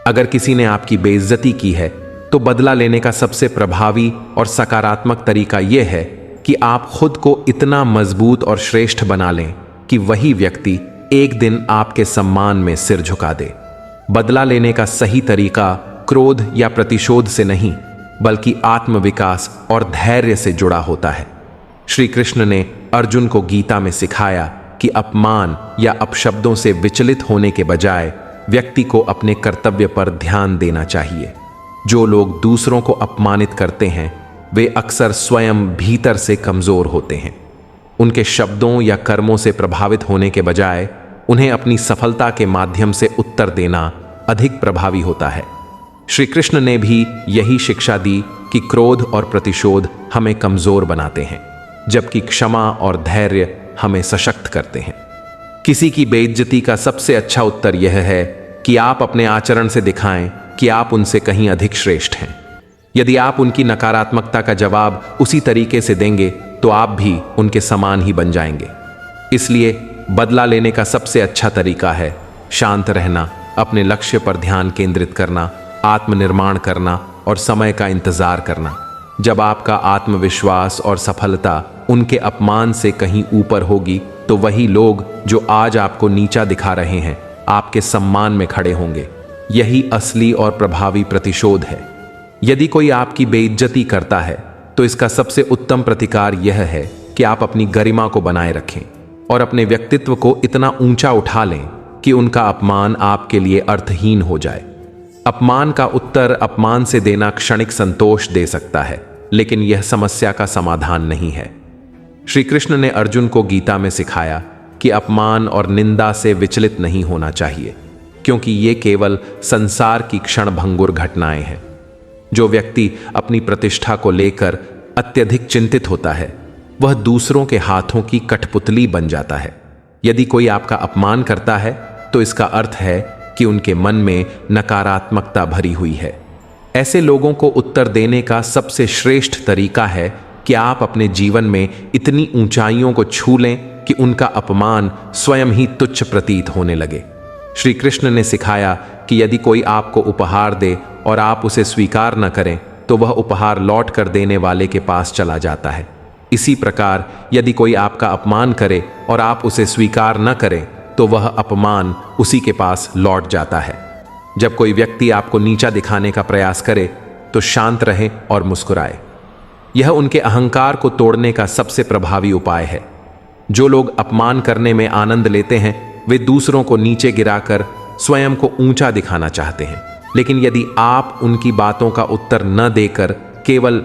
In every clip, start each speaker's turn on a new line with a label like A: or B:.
A: अगर किसी ने आपकी बेइज्जती की है तो बदला लेने का सबसे प्रभावी और सकारात्मक तरीका यह है कि आप खुद को इतना मजबूत और श्रेष्ठ बना लें कि वही व्यक्ति एक दिन आपके सम्मान में सिर झुका दे। बदला लेने का सही तरीका क्रोध या प्रतिशोध से नहीं, बल्कि आत्मविकास और धैर्य से जुड़ा होता है। श्री कृष्ण ने अर्जुन को गीता में सिखाया कि अपमान या अपशब्दों से विचलित होने के बजाय व्यक्ति को अपने कर्तव्य पर ध्यान देना चाहिए। जो लोग दूसरों को अपमानित करते हैं वे अक्सर स्वयं भीतर से कमजोर होते हैं। उनके शब्दों या कर्मों से प्रभावित होने के बजाय उन्हें अपनी सफलता के माध्यम से उत्तर देना अधिक प्रभावी होता है। श्री कृष्ण ने भी यही शिक्षा दी कि क्रोध और प्रतिशोध हमें कमजोर बनाते हैं, जबकि क्षमा और धैर्य हमें सशक्त करते हैं। किसी की बेइज्जती का सबसे अच्छा उत्तर यह है कि आप अपने आचरण से दिखाएं कि आप उनसे कहीं अधिक श्रेष्ठ हैं। यदि आप उनकी नकारात्मकता का जवाब उसी तरीके से देंगे तो आप भी उनके समान ही बन जाएंगे। इसलिए बदला लेने का सबसे अच्छा तरीका है शांत रहना, अपने लक्ष्य पर ध्यान केंद्रित करना, आत्मनिर्माण करना और समय का इंतजार करना। जब आपका आत्मविश्वास और सफलता उनके अपमान से कहीं ऊपर होगी तो वही लोग जो आज आपको नीचा दिखा रहे हैं आपके सम्मान में खड़े होंगे। यही असली और प्रभावी प्रतिशोध है। यदि कोई आपकी बेइज्जती करता है तो इसका सबसे उत्तम प्रतिकार यह है कि आप अपनी गरिमा को बनाए रखें और अपने व्यक्तित्व को इतना ऊंचा उठा लें कि उनका अपमान आपके लिए अर्थहीन हो जाए। अपमान का उत्तर अपमान से देना क्षणिक संतोष दे सकता है, लेकिन यह समस्या का समाधान नहीं है। श्री कृष्ण ने अर्जुन को गीता में सिखाया कि अपमान और निंदा से विचलित नहीं होना चाहिए, क्योंकि ये केवल संसार की क्षणभंगुर घटनाएं हैं। जो व्यक्ति अपनी प्रतिष्ठा को लेकर अत्यधिक चिंतित होता है वह दूसरों के हाथों की कठपुतली बन जाता है। यदि कोई आपका अपमान करता है तो इसका अर्थ है कि उनके मन में नकारात्मकता भरी हुई है। ऐसे लोगों को उत्तर देने का सबसे श्रेष्ठ तरीका है कि आप अपने जीवन में इतनी ऊंचाइयों को छू लें कि उनका अपमान स्वयं ही तुच्छ प्रतीत होने लगे। श्री कृष्ण ने सिखाया कि यदि कोई आपको उपहार दे और आप उसे स्वीकार न करें तो वह उपहार लौट कर देने वाले के पास चला जाता है। इसी प्रकार यदि कोई आपका अपमान करे और आप उसे स्वीकार न करें तो वह अपमान उसी के पास लौट जाता है। जब कोई व्यक्ति आपको नीचा दिखाने का प्रयास करे तो शांत रहें और मुस्कुराएं। यह उनके अहंकार को तोड़ने का सबसे प्रभावी उपाय है। जो लोग अपमान करने में आनंद लेते हैं वे दूसरों को नीचे गिराकर स्वयं को ऊंचा दिखाना चाहते हैं। लेकिन यदि आप उनकी बातों का उत्तर न देकर केवल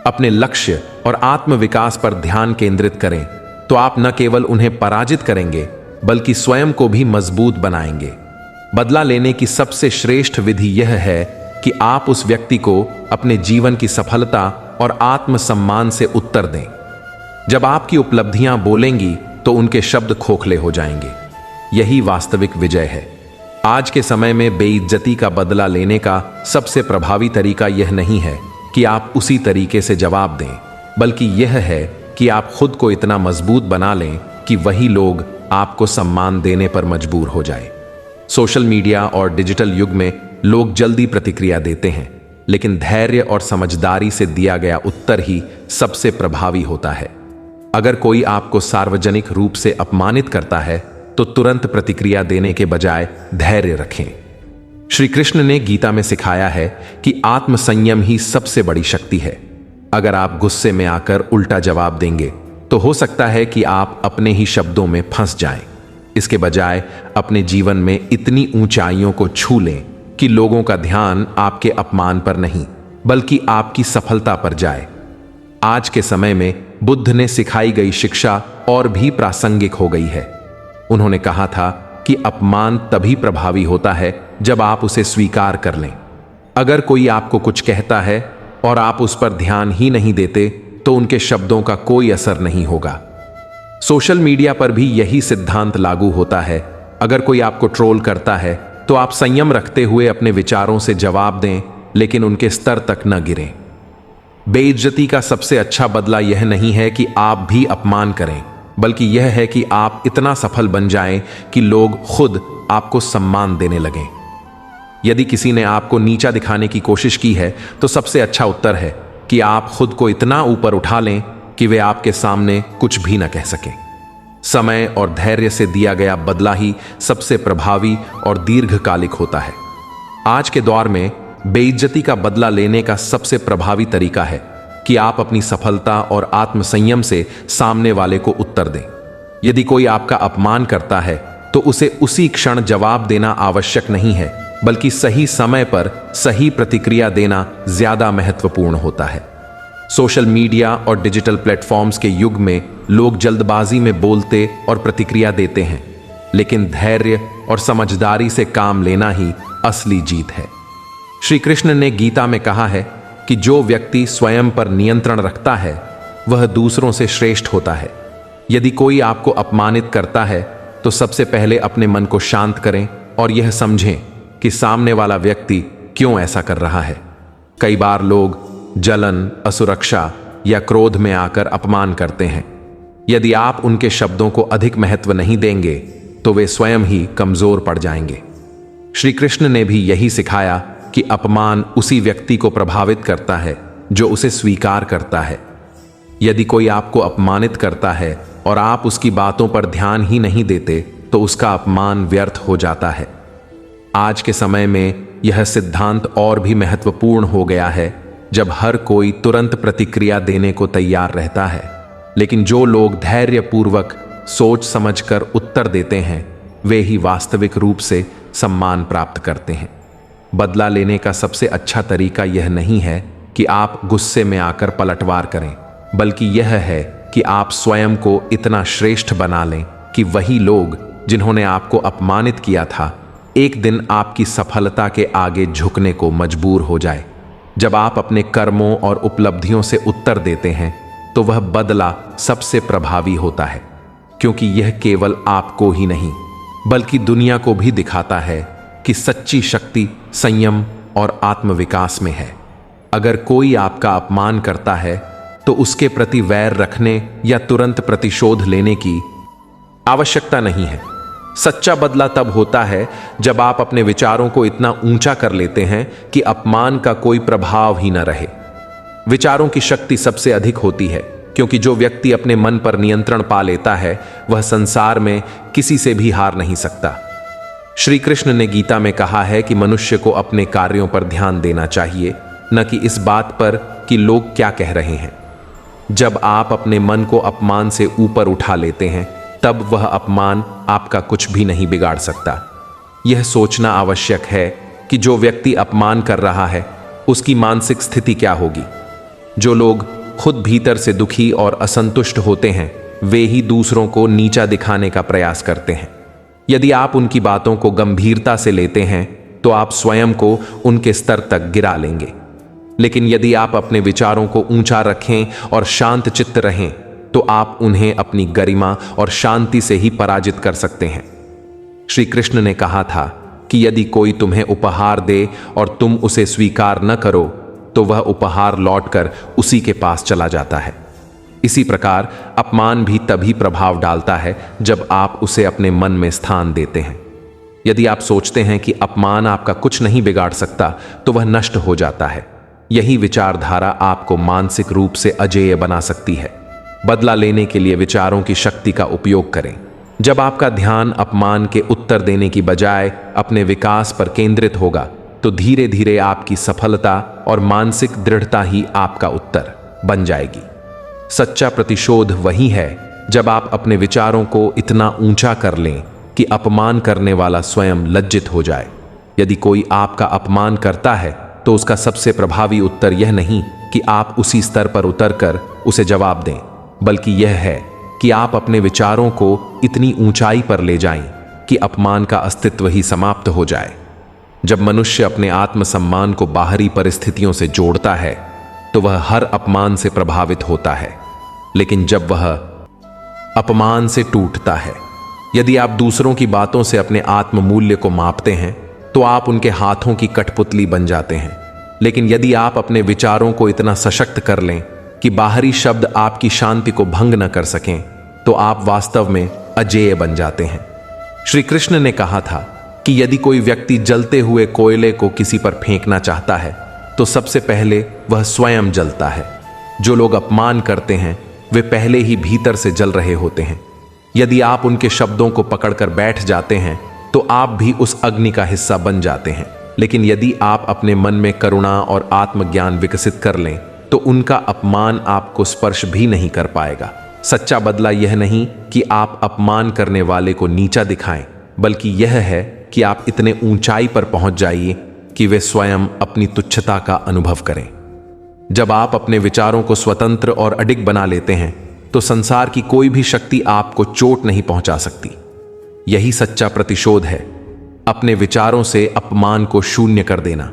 A: अपने लक्ष्य और आत्मविकास पर ध्यान केंद्रित करें तो आप न केवल उन्हें पराजित करेंगे बल्कि स्वयं को भी मजबूत बनाएंगे। बदला लेने की सबसे श्रेष्ठ विधि यह है कि आप उस व्यक्ति को अपने जीवन की सफलता और आत्मसम्मान से उत्तर दें। जब आपकी उपलब्धियां बोलेंगी तो उनके शब्द खोखले हो जाएंगे। यही वास्तविक विजय है। आज के समय में बेइज्जती का बदला लेने का सबसे प्रभावी तरीका यह नहीं है कि आप उसी तरीके से जवाब दें, बल्कि यह है कि आप खुद को इतना मजबूत बना लें कि वही लोग आपको सम्मान देने पर मजबूर हो जाए। सोशल मीडिया और डिजिटल युग में लोग जल्दी प्रतिक्रिया देते हैं, लेकिन धैर्य और समझदारी से दिया गया उत्तर ही सबसे प्रभावी होता है। अगर कोई आपको सार्वजनिक रूप से अपमानित करता है तो तुरंत प्रतिक्रिया देने के बजाय धैर्य रखें। श्री कृष्ण ने गीता में सिखाया है कि आत्मसंयम ही सबसे बड़ी शक्ति है। अगर आप गुस्से में आकर उल्टा जवाब देंगे तो हो सकता है कि आप अपने ही शब्दों में फंस जाएं। इसके बजाय अपने जीवन में इतनी ऊंचाइयों को छू लें कि लोगों का ध्यान आपके अपमान पर नहीं बल्कि आपकी सफलता पर जाए। आज के समय में बुद्ध ने सिखाई गई शिक्षा और भी प्रासंगिक हो गई है। उन्होंने कहा था कि अपमान तभी प्रभावी होता है जब आप उसे स्वीकार कर लें। अगर कोई आपको कुछ कहता है और आप उस पर ध्यान ही नहीं देते तो उनके शब्दों का कोई असर नहीं होगा। सोशल मीडिया पर भी यही सिद्धांत लागू होता है। अगर कोई आपको ट्रोल करता है तो आप संयम रखते हुए अपने विचारों से जवाब दें, लेकिन उनके स्तर तक न गिरें। बेइज्जती का सबसे अच्छा बदला यह नहीं है कि आप भी अपमान करें, बल्कि यह है कि आप इतना सफल बन जाएं कि लोग खुद आपको सम्मान देने लगें। यदि किसी ने आपको नीचा दिखाने की कोशिश की है तो सबसे अच्छा उत्तर है कि आप खुद को इतना ऊपर उठा लें कि वे आपके सामने कुछ भी न कह सकें। समय और धैर्य से दिया गया बदला ही सबसे प्रभावी और दीर्घकालिक होता है। आज के दौर में बेइज्जती का बदला लेने का सबसे प्रभावी तरीका है कि आप अपनी सफलता और आत्मसंयम से सामने वाले को उत्तर दें। यदि कोई आपका अपमान करता है तो उसे उसी क्षण जवाब देना आवश्यक नहीं है, बल्कि सही समय पर सही प्रतिक्रिया देना ज्यादा महत्वपूर्ण होता है। सोशल मीडिया और डिजिटल प्लेटफॉर्म्स के युग में लोग जल्दबाजी में बोलते और प्रतिक्रिया देते हैं, लेकिन धैर्य और समझदारी से काम लेना ही असली जीत है। श्री कृष्ण ने गीता में कहा है कि जो व्यक्ति स्वयं पर नियंत्रण रखता है वह दूसरों से श्रेष्ठ होता है। यदि कोई आपको अपमानित करता है तो सबसे पहले अपने मन को शांत करें और यह समझें कि सामने वाला व्यक्ति क्यों ऐसा कर रहा है। कई बार लोग जलन, असुरक्षा या क्रोध में आकर अपमान करते हैं। यदि आप उनके शब्दों को अधिक महत्व नहीं देंगे तो वे स्वयं ही कमजोर पड़ जाएंगे। श्री कृष्ण ने भी यही सिखाया कि अपमान उसी व्यक्ति को प्रभावित करता है जो उसे स्वीकार करता है। यदि कोई आपको अपमानित करता है और आप उसकी बातों पर ध्यान ही नहीं देते तो उसका अपमान व्यर्थ हो जाता है। आज के समय में यह सिद्धांत और भी महत्वपूर्ण हो गया है, जब हर कोई तुरंत प्रतिक्रिया देने को तैयार रहता है, लेकिन जो लोग धैर्यपूर्वक सोच समझकर उत्तर देते हैं वे ही वास्तविक रूप से सम्मान प्राप्त करते हैं। बदला लेने का सबसे अच्छा तरीका यह नहीं है कि आप गुस्से में आकर पलटवार करें, बल्कि यह है कि आप स्वयं को इतना श्रेष्ठ बना लें कि वही लोग जिन्होंने आपको अपमानित किया था एक दिन आपकी सफलता के आगे झुकने को मजबूर हो जाए। जब आप अपने कर्मों और उपलब्धियों से उत्तर देते हैं तो वह बदला सबसे प्रभावी होता है, क्योंकि यह केवल आपको ही नहीं बल्कि दुनिया को भी दिखाता है कि सच्ची शक्ति संयम और आत्मविकास में है। अगर कोई आपका अपमान करता है तो उसके प्रति वैर रखने या तुरंत प्रतिशोध लेने की आवश्यकता नहीं है। सच्चा बदला तब होता है जब आप अपने विचारों को इतना ऊंचा कर लेते हैं कि अपमान का कोई प्रभाव ही न रहे। विचारों की शक्ति सबसे अधिक होती है, क्योंकि जो व्यक्ति अपने मन पर नियंत्रण पा लेता है वह संसार में किसी से भी हार नहीं सकता। श्री कृष्ण ने गीता में कहा है कि मनुष्य को अपने कार्यों पर ध्यान देना चाहिए, न कि इस बात पर कि लोग क्या कह रहे हैं। जब आप अपने मन को अपमान से ऊपर उठा लेते हैं तब वह अपमान आपका कुछ भी नहीं बिगाड़ सकता। यह सोचना आवश्यक है कि जो व्यक्ति अपमान कर रहा है उसकी मानसिक स्थिति क्या होगी। जो लोग खुद भीतर से दुखी और असंतुष्ट होते हैं वे ही दूसरों को नीचा दिखाने का प्रयास करते हैं। यदि आप उनकी बातों को गंभीरता से लेते हैं तो आप स्वयं को उनके स्तर तक गिरा लेंगे, लेकिन यदि आप अपने विचारों को ऊंचा रखें और शांत चित्त रहें तो आप उन्हें अपनी गरिमा और शांति से ही पराजित कर सकते हैं। श्री कृष्ण ने कहा था कि यदि कोई तुम्हें उपहार दे और तुम उसे स्वीकार न करो तो वह उपहार लौटकर उसी के पास चला जाता है। इसी प्रकार अपमान भी तभी प्रभाव डालता है जब आप उसे अपने मन में स्थान देते हैं। यदि आप सोचते हैं कि अपमान आपका कुछ नहीं बिगाड़ सकता तो वह नष्ट हो जाता है। यही विचारधारा आपको मानसिक रूप से अजेय बना सकती है। बदला लेने के लिए विचारों की शक्ति का उपयोग करें। जब आपका ध्यान अपमान के उत्तर देने की बजाय अपने विकास पर केंद्रित होगा तो धीरे धीरे आपकी सफलता और मानसिक दृढ़ता ही आपका उत्तर बन जाएगी। सच्चा प्रतिशोध वही है जब आप अपने विचारों को इतना ऊंचा कर लें कि अपमान करने वाला स्वयं लज्जित हो जाए। यदि कोई आपका अपमान करता है तो उसका सबसे प्रभावी उत्तर यह नहीं कि आप उसी स्तर पर उतरकर उसे जवाब दें, बल्कि यह है कि आप अपने विचारों को इतनी ऊंचाई पर ले जाएं कि अपमान का अस्तित्व ही समाप्त हो जाए। जब मनुष्य अपने आत्मसम्मान को बाहरी परिस्थितियों से जोड़ता है तो वह हर अपमान से प्रभावित होता है, लेकिन जब वह अपमान से टूटता है, यदि आप दूसरों की बातों से अपने आत्ममूल्य को मापते हैं तो आप उनके हाथों की कठपुतली बन जाते हैं। लेकिन यदि आप अपने विचारों को इतना सशक्त कर लें कि बाहरी शब्द आपकी शांति को भंग न कर सकें तो आप वास्तव में अजेय बन जाते हैं। श्री कृष्ण ने कहा था कि कि यदि कोई व्यक्ति जलते हुए कोयले को किसी पर फेंकना चाहता है तो सबसे पहले वह स्वयं जलता है। जो लोग अपमान करते हैं वे पहले ही भीतर से जल रहे होते हैं। यदि आप उनके शब्दों को पकड़कर बैठ जाते हैं तो आप भी उस अग्नि का हिस्सा बन जाते हैं। लेकिन यदि आप अपने मन में करुणा और आत्मज्ञान विकसित कर लें तो उनका अपमान आपको स्पर्श भी नहीं कर पाएगा। सच्चा बदला यह नहीं कि आप अपमान करने वाले को नीचा दिखाएं, बल्कि यह है कि आप इतने ऊंचाई पर पहुंच जाइए कि वे स्वयं अपनी तुच्छता का अनुभव करें। जब आप अपने विचारों को स्वतंत्र और अडिग बना लेते हैं तो संसार की कोई भी शक्ति आपको चोट नहीं पहुंचा सकती। यही सच्चा प्रतिशोध है, अपने विचारों से अपमान को शून्य कर देना।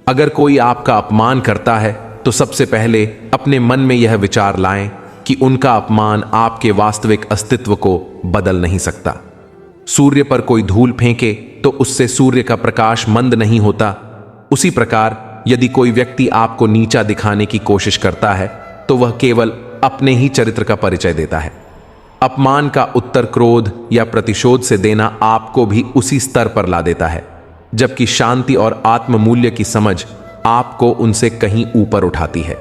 A: अगर कोई आपका अपमान करता है तो सबसे पहले अपने मन में यह विचार लाएं कि उनका अपमान आपके वास्तविक अस्तित्व को बदल नहीं सकता। सूर्य पर कोई धूल फेंके तो उससे सूर्य का प्रकाश मंद नहीं होता। उसी प्रकार यदि कोई व्यक्ति आपको नीचा दिखाने की कोशिश करता है तो वह केवल अपने ही चरित्र का परिचय देता है। अपमान का उत्तर क्रोध या प्रतिशोध से देना आपको भी उसी स्तर पर ला देता है, जबकि शांति और आत्ममूल्य की समझ आपको उनसे कहीं ऊपर उठाती है।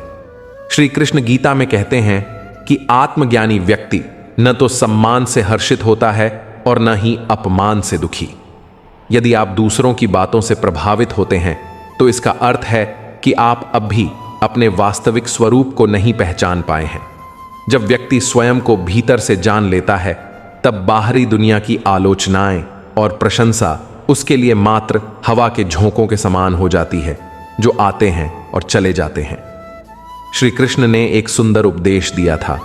A: श्री कृष्ण गीता में कहते हैं कि आत्मज्ञानी व्यक्ति न तो सम्मान से हर्षित होता है और न ही अपमान से दुखी। यदि आप दूसरों की बातों से प्रभावित होते हैं तो इसका अर्थ है कि आप अब भी अपने वास्तविक स्वरूप को नहीं पहचान पाए हैं। जब व्यक्ति स्वयं को भीतर से जान लेता है तब बाहरी दुनिया की आलोचनाएं और प्रशंसा उसके लिए मात्र हवा के झोंकों के समान हो जाती है, जो आते हैं और चले जाते हैं। श्री कृष्ण ने एक सुंदर उपदेश दिया था,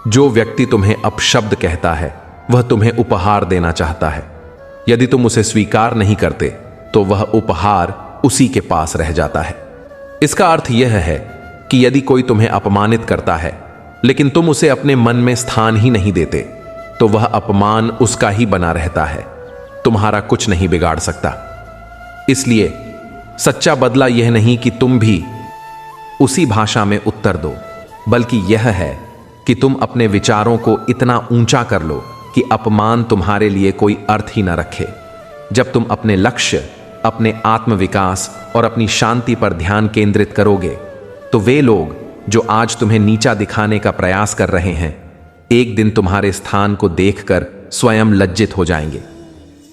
A: जो व्यक्ति तुम्हें अपशब्द कहता है वह तुम्हें उपहार देना चाहता है। यदि तुम उसे स्वीकार नहीं करते तो वह उपहार उसी के पास रह जाता है। इसका अर्थ यह है कि यदि कोई तुम्हें अपमानित करता है लेकिन तुम उसे अपने मन में स्थान ही नहीं देते तो वह अपमान उसका ही बना रहता है, तुम्हारा कुछ नहीं बिगाड़ सकता। इसलिए सच्चा बदला यह नहीं कि तुम भी उसी भाषा में उत्तर दो, बल्कि यह है कि तुम अपने विचारों को इतना ऊंचा कर लो कि अपमान तुम्हारे लिए कोई अर्थ ही न रखे। जब तुम अपने लक्ष्य, अपने आत्मविकास और अपनी शांति पर ध्यान केंद्रित करोगे तो वे लोग जो आज तुम्हें नीचा दिखाने का प्रयास कर रहे हैं एक दिन तुम्हारे स्थान को देखकर स्वयं लज्जित हो जाएंगे।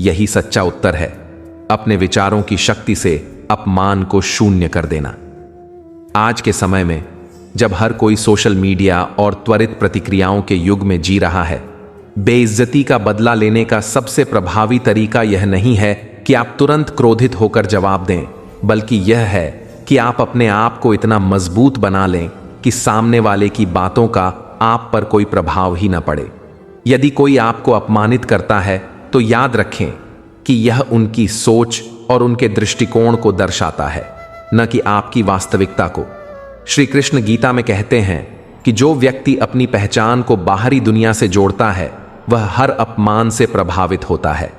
A: यही सच्चा उत्तर है, अपने विचारों की शक्ति से अपमान को शून्य कर देना। आज के समय में जब हर कोई सोशल मीडिया और त्वरित प्रतिक्रियाओं के युग में जी रहा है, बेइज्जती का बदला लेने का सबसे प्रभावी तरीका यह नहीं है कि आप तुरंत क्रोधित होकर जवाब दें, बल्कि यह है कि आप अपने आप को इतना मजबूत बना लें कि सामने वाले की बातों का आप पर कोई प्रभाव ही न पड़े। यदि कोई आपको अपमानित करता है तो याद रखें कि यह उनकी सोच और उनके दृष्टिकोण को दर्शाता है, न कि आपकी वास्तविकता को। श्री कृष्ण गीता में कहते हैं कि जो व्यक्ति अपनी पहचान को बाहरी दुनिया से जोड़ता है वह हर अपमान से प्रभावित होता है,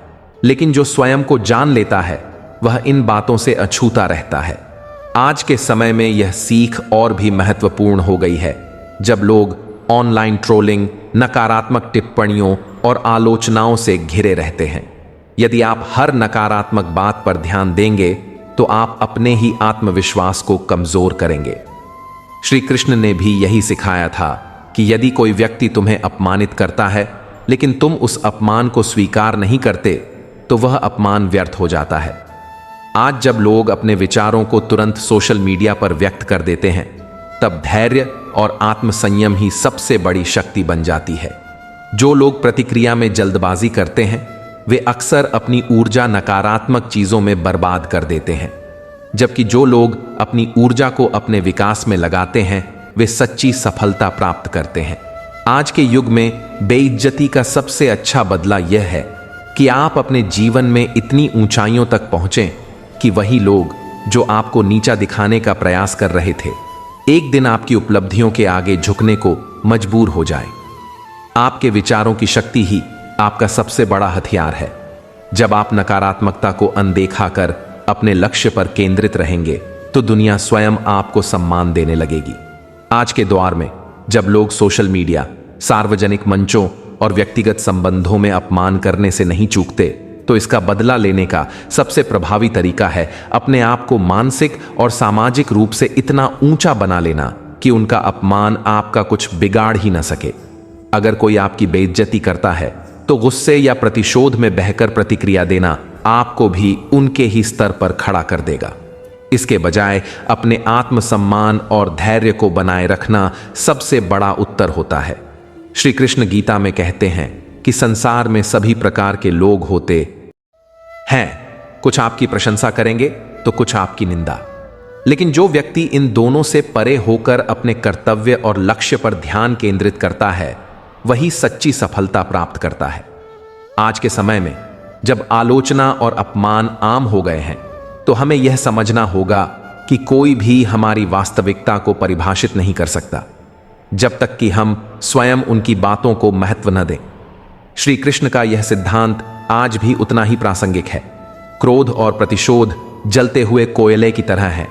A: लेकिन जो स्वयं को जान लेता है वह इन बातों से अछूता रहता है। आज के समय में यह सीख और भी महत्वपूर्ण हो गई है, जब लोग ऑनलाइन ट्रोलिंग, नकारात्मक टिप्पणियों और आलोचनाओं से घिरे रहते हैं। यदि आप हर नकारात्मक बात पर ध्यान देंगे तो आप अपने ही आत्मविश्वास को कमजोर करेंगे। श्री कृष्ण ने भी यही सिखाया था कि यदि कोई व्यक्ति तुम्हें अपमानित करता है लेकिन तुम उस अपमान को स्वीकार नहीं करते तो वह अपमान व्यर्थ हो जाता है। आज जब लोग अपने विचारों को तुरंत सोशल मीडिया पर व्यक्त कर देते हैं तब धैर्य और आत्मसंयम ही सबसे बड़ी शक्ति बन जाती है। जो लोग प्रतिक्रिया में जल्दबाजी करते हैं वे अक्सर अपनी ऊर्जा नकारात्मक चीजों में बर्बाद कर देते हैं, जबकि जो लोग अपनी ऊर्जा को अपने विकास में लगाते हैं वे सच्ची सफलता प्राप्त करते हैं। आज के युग में बेइज्जती का सबसे अच्छा बदला यह है कि आप अपने जीवन में इतनी ऊंचाइयों तक पहुंचें कि वही लोग जो आपको नीचा दिखाने का प्रयास कर रहे थे एक दिन आपकी उपलब्धियों के आगे झुकने को मजबूर हो जाए। आपके विचारों की शक्ति ही आपका सबसे बड़ा हथियार है। जब आप नकारात्मकता को अनदेखा कर अपने लक्ष्य पर केंद्रित रहेंगे तो दुनिया स्वयं आपको सम्मान देने लगेगी। आज के दौर में जब लोग सोशल मीडिया, सार्वजनिक मंचों और व्यक्तिगत संबंधों में अपमान करने से नहीं चूकते तो इसका बदला लेने का सबसे प्रभावी तरीका है अपने आप को मानसिक और सामाजिक रूप से इतना ऊंचा बना लेना कि उनका अपमान आपका कुछ बिगाड़ ही न सके। अगर कोई आपकी बेइज्जती करता है तो गुस्से या प्रतिशोध में बहकर प्रतिक्रिया देना आपको भी उनके ही स्तर पर खड़ा कर देगा। इसके बजाय अपने आत्मसम्मान और धैर्य को बनाए रखना सबसे बड़ा उत्तर होता है। श्री कृष्ण गीता में कहते हैं कि संसार में सभी प्रकार के लोग होते हैं, कुछ आपकी प्रशंसा करेंगे तो कुछ आपकी निंदा। लेकिन जो व्यक्ति इन दोनों से परे होकर अपने कर्तव्य और लक्ष्य पर ध्यान केंद्रित करता है वही सच्ची सफलता प्राप्त करता है। आज के समय में जब आलोचना और अपमान आम हो गए हैं तो हमें यह समझना होगा कि कोई भी हमारी वास्तविकता को परिभाषित नहीं कर सकता जब तक कि हम स्वयं उनकी बातों को महत्व न दें। श्री कृष्ण का यह सिद्धांत आज भी उतना ही प्रासंगिक है। क्रोध और प्रतिशोध जलते हुए कोयले की तरह है,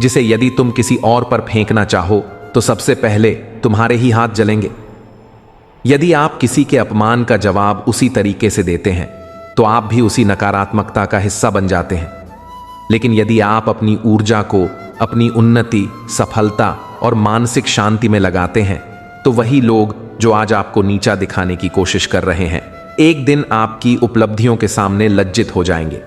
A: जिसे यदि तुम किसी और पर फेंकना चाहो तो सबसे पहले तुम्हारे ही हाथ जलेंगे। यदि आप किसी के अपमान का जवाब उसी तरीके से देते हैं तो आप भी उसी नकारात्मकता का हिस्सा बन जाते हैं। लेकिन यदि आप अपनी ऊर्जा को अपनी उन्नति, सफलता और मानसिक शांति में लगाते हैं तो वही लोग जो आज आपको नीचा दिखाने की कोशिश कर रहे हैं एक दिन आपकी उपलब्धियों के सामने लज्जित हो जाएंगे।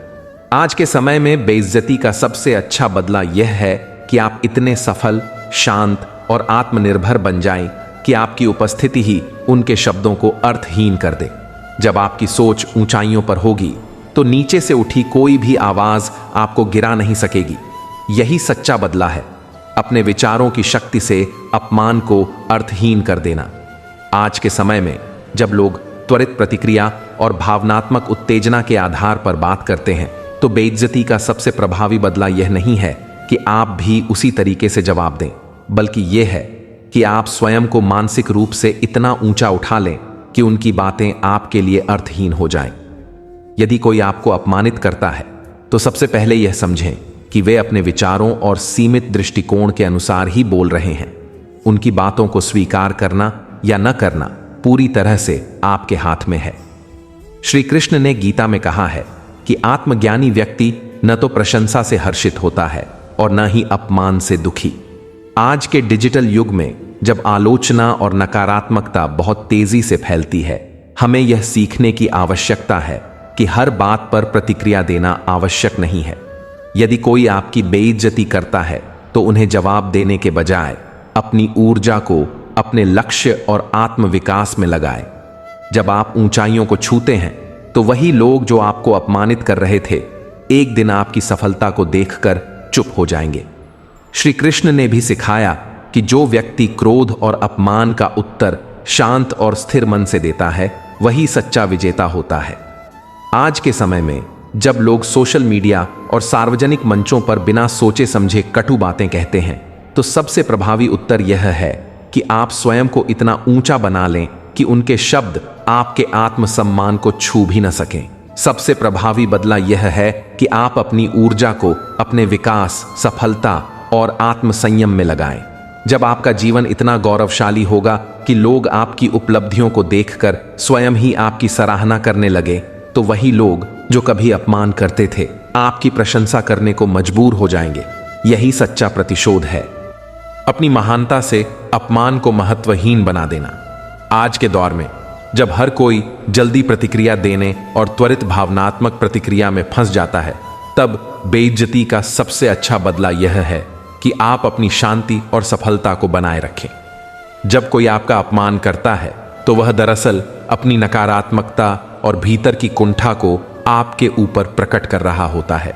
A: आज के समय में बेइज्जती का सबसे अच्छा बदला यह है कि आप इतने सफल, शांत और आत्मनिर्भर बन जाएं कि आपकी उपस्थिति ही उनके शब्दों को अर्थहीन कर दे। जब आपकी सोच ऊंचाइयों पर होगी तो नीचे से उठी कोई भी आवाज आपको गिरा नहीं सकेगी। यही सच्चा बदला है, अपने विचारों की शक्ति से अपमान को अर्थहीन कर देना। आज के समय में जब लोग त्वरित प्रतिक्रिया और भावनात्मक उत्तेजना के आधार पर बात करते हैं तो बेइज्जती का सबसे प्रभावी बदला यह नहीं है कि आप भी उसी तरीके से जवाब दें, बल्कि यह है कि आप स्वयं को मानसिक रूप से इतना ऊंचा उठा लें कि उनकी बातें आपके लिए अर्थहीन हो जाएं। यदि कोई आपको अपमानित करता है तो सबसे पहले यह समझें कि वे अपने विचारों और सीमित दृष्टिकोण के अनुसार ही बोल रहे हैं। उनकी बातों को स्वीकार करना या न करना पूरी तरह से आपके हाथ में है। श्री कृष्ण ने गीता में कहा है कि आत्मज्ञानी व्यक्ति न तो प्रशंसा से हर्षित होता है और न ही अपमान से दुखी। आज के डिजिटल युग में जब आलोचना और नकारात्मकता बहुत तेजी से फैलती है, हमें यह सीखने की आवश्यकता है कि हर बात पर प्रतिक्रिया देना आवश्यक नहीं है। यदि कोई आपकी बेइज्जती करता है तो उन्हें जवाब देने के बजाय अपनी ऊर्जा को अपने लक्ष्य और आत्मविकास में लगाएं। जब आप ऊंचाइयों को छूते हैं तो वही लोग जो आपको अपमानित कर रहे थे एक दिन आपकी सफलता को देखकर चुप हो जाएंगे। श्री कृष्ण ने भी सिखाया कि जो व्यक्ति क्रोध और अपमान का उत्तर शांत और स्थिर मन से देता है वही सच्चा विजेता होता है। आज के समय में जब लोग सोशल मीडिया और सार्वजनिक मंचों पर बिना सोचे समझे कटु बातें कहते हैं तो सबसे प्रभावी उत्तर यह है कि आप स्वयं को इतना ऊंचा बना लें कि उनके शब्द आपके आत्मसम्मान को छू भी न सकें। सबसे प्रभावी बदला यह है कि आप अपनी ऊर्जा को अपने विकास, सफलता और आत्मसंयम में लगाएं। जब आपका जीवन इतना गौरवशाली होगा कि लोग आपकी उपलब्धियों को देखकर स्वयं ही आपकी सराहना करने लगे तो वही लोग जो कभी अपमान करते थे आपकी प्रशंसा करने को मजबूर हो जाएंगे। यही सच्चा प्रतिशोध है, अपनी महानता से अपमान को महत्वहीन बना देना। आज के दौर में जब हर कोई जल्दी प्रतिक्रिया देने और त्वरित भावनात्मक प्रतिक्रिया में फंस जाता है तब बेइज्जती का सबसे अच्छा बदला यह है कि आप अपनी शांति और सफलता को बनाए रखें। जब कोई आपका अपमान करता है तो वह दरअसल अपनी नकारात्मकता और भीतर की कुंठा को आपके ऊपर प्रकट कर रहा होता है।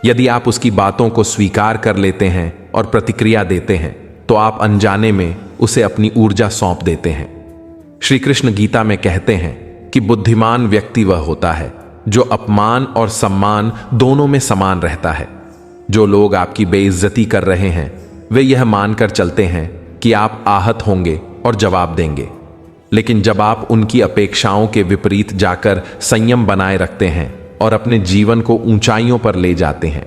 A: यदि आप उसकी बातों को स्वीकार कर लेते हैं और प्रतिक्रिया देते हैं तो आप अनजाने में उसे अपनी ऊर्जा सौंप देते हैं। श्री कृष्ण गीता में कहते हैं कि बुद्धिमान व्यक्ति वह होता है जो अपमान और सम्मान दोनों में समान रहता है। जो लोग आपकी बेइज्जती कर रहे हैं वे यह मानकर चलते हैं कि आप आहत होंगे और जवाब देंगे, लेकिन जब आप उनकी अपेक्षाओं के विपरीत जाकर संयम बनाए रखते हैं और अपने जीवन को ऊंचाइयों पर ले जाते हैं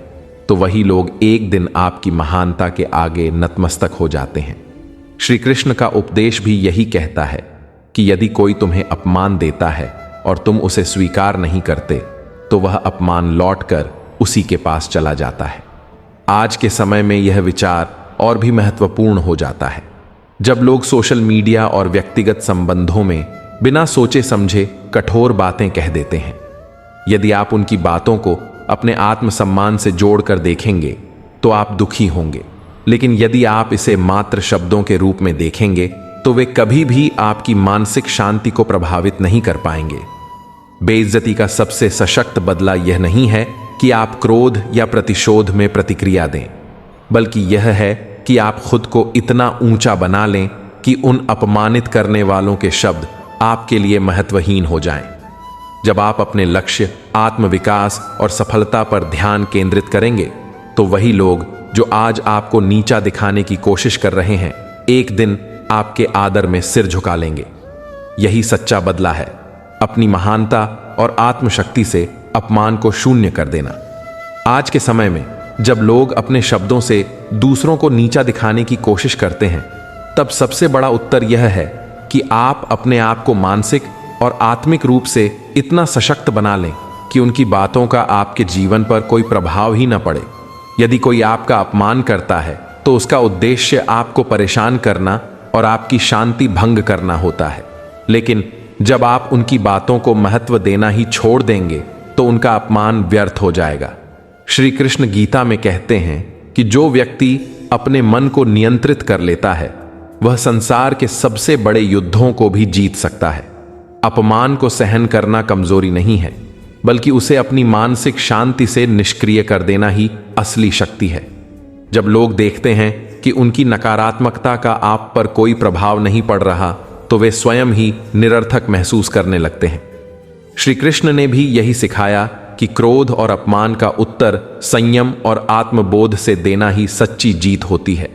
A: तो वही लोग एक दिन आपकी महानता के आगे नतमस्तक हो जाते हैं। श्री कृष्ण का उपदेश भी यही कहता है कि यदि कोई तुम्हें अपमान देता है और तुम उसे स्वीकार नहीं करते तो वह अपमान लौटकर उसी के पास चला जाता है। आज के समय में यह विचार और भी महत्वपूर्ण हो जाता है। जब लोग सोशल मीडिया और व्यक्तिगत संबंधों में बिना सोचे समझे कठोर बातें कह देते हैं, यदि आप उनकी बातों को अपने आत्मसम्मान से जोड़कर देखेंगे तो आप दुखी होंगे, लेकिन यदि आप इसे मात्र शब्दों के रूप में देखेंगे तो वे कभी भी आपकी मानसिक शांति को प्रभावित नहीं कर पाएंगे। बेइज्जती का सबसे सशक्त बदला यह नहीं है कि आप क्रोध या प्रतिशोध में प्रतिक्रिया दें, बल्कि यह है कि आप खुद को इतना ऊंचा बना लें कि उन अपमानित करने वालों के शब्द आपके लिए महत्वहीन हो जाएं। जब आप अपने लक्ष्य, आत्मविकास और सफलता पर ध्यान केंद्रित करेंगे तो वही लोग जो आज आपको नीचा दिखाने की कोशिश कर रहे हैं, एक दिन आपके आदर में सिर झुका लेंगे। यही सच्चा बदला है, अपनी महानता और आत्मशक्ति से अपमान को शून्य कर देना। आज के समय में जब लोग अपने शब्दों से दूसरों को नीचा दिखाने की कोशिश करते हैं, तब सबसे बड़ा उत्तर यह है कि आप अपने आप को मानसिक और आत्मिक रूप से इतना सशक्त बना लें कि उनकी बातों का आपके जीवन पर कोई प्रभाव ही न पड़े। यदि कोई आपका अपमान करता है तो उसका उद्देश्य आपको परेशान करना और आपकी शांति भंग करना होता है, लेकिन जब आप उनकी बातों को महत्व देना ही छोड़ देंगे तो उनका अपमान व्यर्थ हो जाएगा। श्री कृष्ण गीता में कहते हैं कि जो व्यक्ति अपने मन को नियंत्रित कर लेता है वह संसार के सबसे बड़े युद्धों को भी जीत सकता है। अपमान को सहन करना कमजोरी नहीं है, बल्कि उसे अपनी मानसिक शांति से निष्क्रिय कर देना ही असली शक्ति है। जब लोग देखते हैं कि उनकी नकारात्मकता का आप पर कोई प्रभाव नहीं पड़ रहा तो वे स्वयं ही निरर्थक महसूस करने लगते हैं। श्री कृष्ण ने भी यही सिखाया कि क्रोध और अपमान का उत्तर संयम और आत्मबोध से देना ही सच्ची जीत होती है।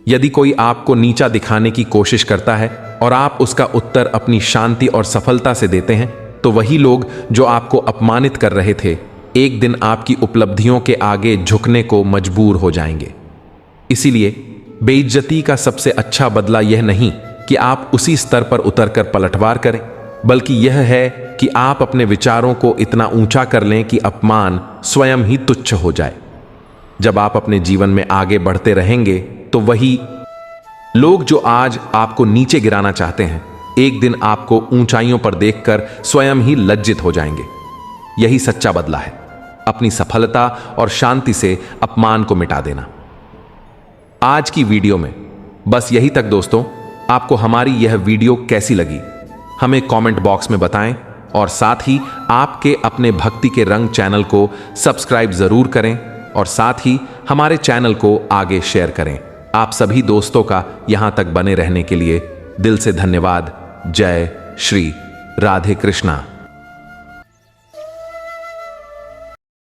A: यदि कोई आपको नीचा दिखाने की कोशिश करता है और आप उसका उत्तर अपनी शांति और सफलता से देते हैं, तो वही लोग जो आपको अपमानित कर रहे थे एक दिन आपकी उपलब्धियों के आगे झुकने को मजबूर हो जाएंगे। इसीलिए बेइज्जती का सबसे अच्छा बदला यह नहीं कि आप उसी स्तर पर उतरकर पलटवार करें, बल्कि यह है कि आप अपने विचारों को इतना ऊंचा कर लें कि अपमान स्वयं ही तुच्छ हो जाए। जब आप अपने जीवन में आगे बढ़ते रहेंगे तो वही लोग जो आज आपको नीचे गिराना चाहते हैं एक दिन आपको ऊंचाइयों पर देखकर स्वयं ही लज्जित हो जाएंगे। यही सच्चा बदला है, अपनी सफलता और शांति से अपमान को मिटा देना। आज की वीडियो में बस यही तक दोस्तों। आपको हमारी यह वीडियो कैसी लगी हमें कमेंट बॉक्स में बताएं और साथ ही आपके अपने भक्ति के रंग चैनल को सब्सक्राइब जरूर करें और साथ ही हमारे चैनल को आगे शेयर करें। आप सभी दोस्तों का यहां तक बने रहने के लिए दिल से धन्यवाद। जय श्री राधे कृष्णा।